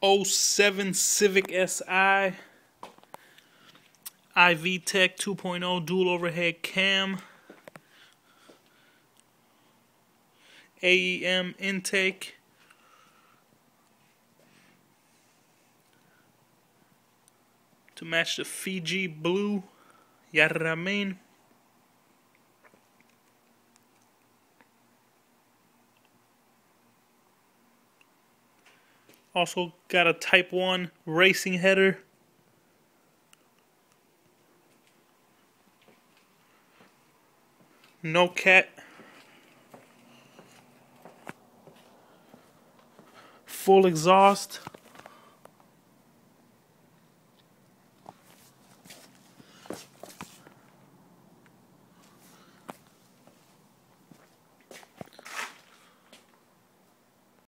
07 Civic SI, IV Tech 2.0 dual overhead cam, AEM intake, to match the Fiji blue, Yarramin. Also got a Type 1 racing header. No cat. Full exhaust.